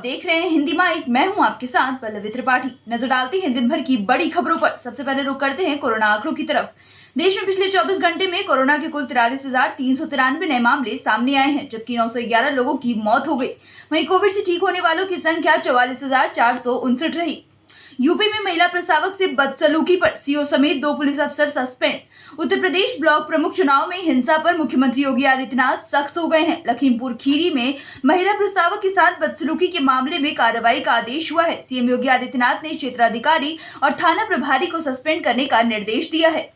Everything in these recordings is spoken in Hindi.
देख रहे हैं हिंदी माइक। मैं हूं आपके साथ पल्लवी त्रिपाठी। नजर डालते हैं दिन भर की बड़ी खबरों पर। सबसे पहले रुक करते हैं कोरोना आंकड़ों की तरफ। देश में पिछले 24 घंटे में कोरोना के कुल 43,393 नए मामले सामने आए हैं, जबकि 911 लोगों की मौत हो गई। वहीं कोविड से ठीक होने वालों की संख्या 44,459 रही। यूपी में महिला प्रस्तावक से बदसलूकी पर सीओ समेत 2 पुलिस अफसर सस्पेंड। उत्तर प्रदेश ब्लॉक प्रमुख चुनाव में हिंसा पर मुख्यमंत्री योगी आदित्यनाथ सख्त हो गए हैं। लखीमपुर खीरी में महिला प्रस्तावक के साथ बदसलूकी के मामले में कार्रवाई का आदेश हुआ है। सीएम योगी आदित्यनाथ ने क्षेत्राधिकारी और थाना प्रभारी को सस्पेंड करने का निर्देश दिया है।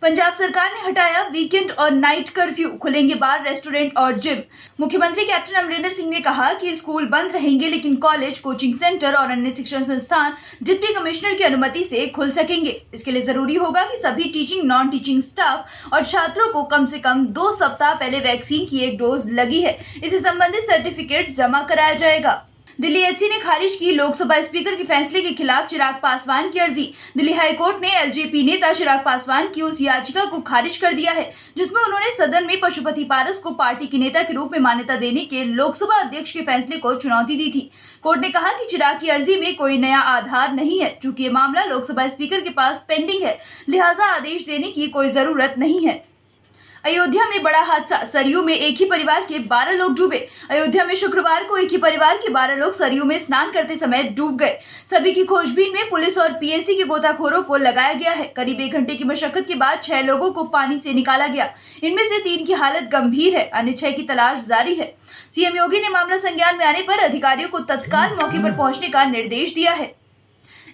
पंजाब सरकार ने हटाया वीकेंड और नाइट कर्फ्यू, खुलेंगे बार, रेस्टोरेंट और जिम। मुख्यमंत्री कैप्टन अमरिंदर सिंह ने कहा कि स्कूल बंद रहेंगे, लेकिन कॉलेज, कोचिंग सेंटर और अन्य शिक्षण संस्थान डिप्टी कमिश्नर की अनुमति से खुल सकेंगे। इसके लिए जरूरी होगा कि सभी टीचिंग, नॉन टीचिंग स्टाफ और छात्रों को कम से कम 2 सप्ताह पहले वैक्सीन की 1 डोज लगी है। इससे संबंधित सर्टिफिकेट जमा कराया जाएगा। दिल्ली एचसी ने खारिज की लोकसभा स्पीकर के फैसले के खिलाफ चिराग पासवान की अर्जी। दिल्ली हाईकोर्ट ने एलजेपी नेता चिराग पासवान की उस याचिका को खारिज कर दिया है, जिसमें उन्होंने सदन में पशुपति पारस को पार्टी के नेता के रूप में मान्यता देने के लोकसभा अध्यक्ष के फैसले को चुनौती दी थी। कोर्ट ने कहा कि चिराग की अर्जी में कोई नया आधार नहीं है। चूंकि ये मामला लोकसभा स्पीकर के पास पेंडिंग है, लिहाजा आदेश देने की कोई जरूरत नहीं है। अयोध्या में बड़ा हादसा, सरयू में एक ही परिवार के 12 लोग डूबे। अयोध्या में शुक्रवार को एक ही परिवार के 12 लोग सरयू में स्नान करते समय डूब गए। सभी की खोजबीन में पुलिस और पीएसी के गोताखोरों को लगाया गया है। करीब 1 घंटे की मशक्कत के बाद 6 लोगों को पानी से निकाला गया। इनमें से 3 की हालत गंभीर है, अन्य 6 की तलाश जारी है। सीएम योगी ने मामला संज्ञान में आने पर अधिकारियों को तत्काल मौके पर पहुंचने का निर्देश दिया है।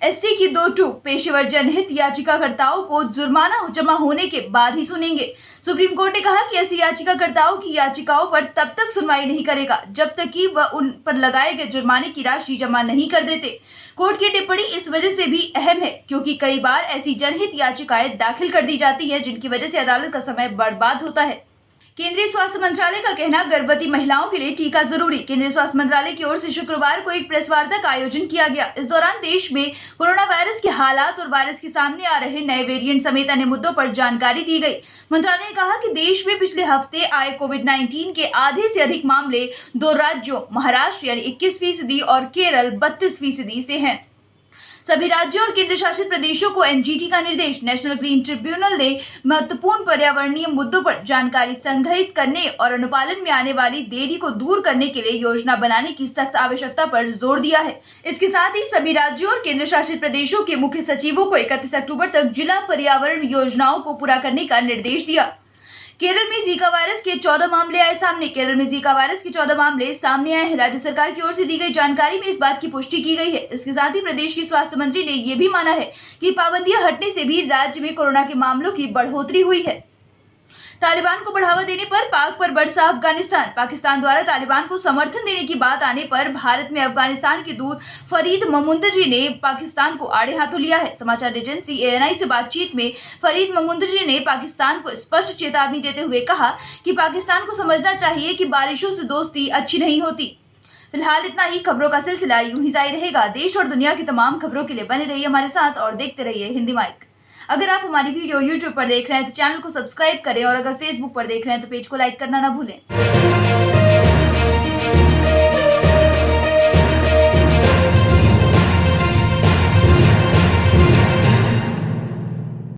एससी की 2 टूक, पेशेवर जनहित याचिकाकर्ताओं को जुर्माना जमा होने के बाद ही सुनेंगे। सुप्रीम कोर्ट ने कहा कि ऐसी याचिकाकर्ताओं की याचिकाओं पर तब तक सुनवाई नहीं करेगा जब तक कि वह उन पर लगाए गए जुर्माने की राशि जमा नहीं कर देते। कोर्ट की टिप्पणी इस वजह से भी अहम है क्योंकि कई बार ऐसी जनहित याचिकाएं दाखिल कर दी जाती है जिनकी वजह से अदालत का समय बर्बाद होता है। केंद्रीय स्वास्थ्य मंत्रालय का कहना, गर्भवती महिलाओं के लिए टीका जरूरी। केंद्रीय स्वास्थ्य मंत्रालय की ओर से शुक्रवार को एक प्रेस वार्ता का आयोजन किया गया। इस दौरान देश में कोरोना वायरस के हालात और वायरस के सामने आ रहे नए वेरिएंट समेत अन्य मुद्दों पर जानकारी दी गई। मंत्रालय ने कहा कि देश में पिछले हफ्ते आए कोविड-19 के आधे से अधिक मामले 2 राज्यों महाराष्ट्र यानी 21% और केरल 32% से हैं। सभी राज्यों और केंद्र शासित प्रदेशों को एनजीटी का निर्देश। नेशनल ग्रीन ट्रिब्यूनल ने महत्वपूर्ण पर्यावरणीय मुद्दों पर जानकारी संग्रहित करने और अनुपालन में आने वाली देरी को दूर करने के लिए योजना बनाने की सख्त आवश्यकता पर जोर दिया है। इसके साथ ही सभी राज्यों और केंद्र शासित प्रदेशों के मुख्य सचिवों को 31 अक्टूबर तक जिला पर्यावरण योजनाओं को पूरा करने का निर्देश दिया। केरल में जीका वायरस के 14 मामले आए सामने। केरल में जीका वायरस के 14 मामले सामने आए हैं। राज्य सरकार की ओर से दी गई जानकारी में इस बात की पुष्टि की गई है। इसके साथ ही प्रदेश की स्वास्थ्य मंत्री ने यह भी माना है कि पाबंदियां हटने से भी राज्य में कोरोना के मामलों की बढ़ोतरी हुई है। तालिबान को बढ़ावा देने पर पाक पर बरसा अफगानिस्तान। पाकिस्तान द्वारा तालिबान को समर्थन देने की बात आने पर भारत में अफगानिस्तान के दूत फरीद ममुंदजी ने पाकिस्तान को आड़े हाथों लिया है। समाचार एजेंसी एएनआई से बातचीत में फरीद ममुंदजी ने पाकिस्तान को स्पष्ट चेतावनी देते हुए कहा कि पाकिस्तान को समझना चाहिए कि बारिशों से दोस्ती अच्छी नहीं होती। फिलहाल इतना ही। खबरों का सिलसिला यूं ही जारी रहेगा। देश और दुनिया की तमाम खबरों के लिए बने रहिए हमारे साथ और देखते रहिए हिंदी माइक। अगर आप हमारी वीडियो YouTube पर देख रहे हैं तो चैनल को सब्सक्राइब करें और अगर Facebook पर देख रहे हैं तो पेज को लाइक करना ना भूलें।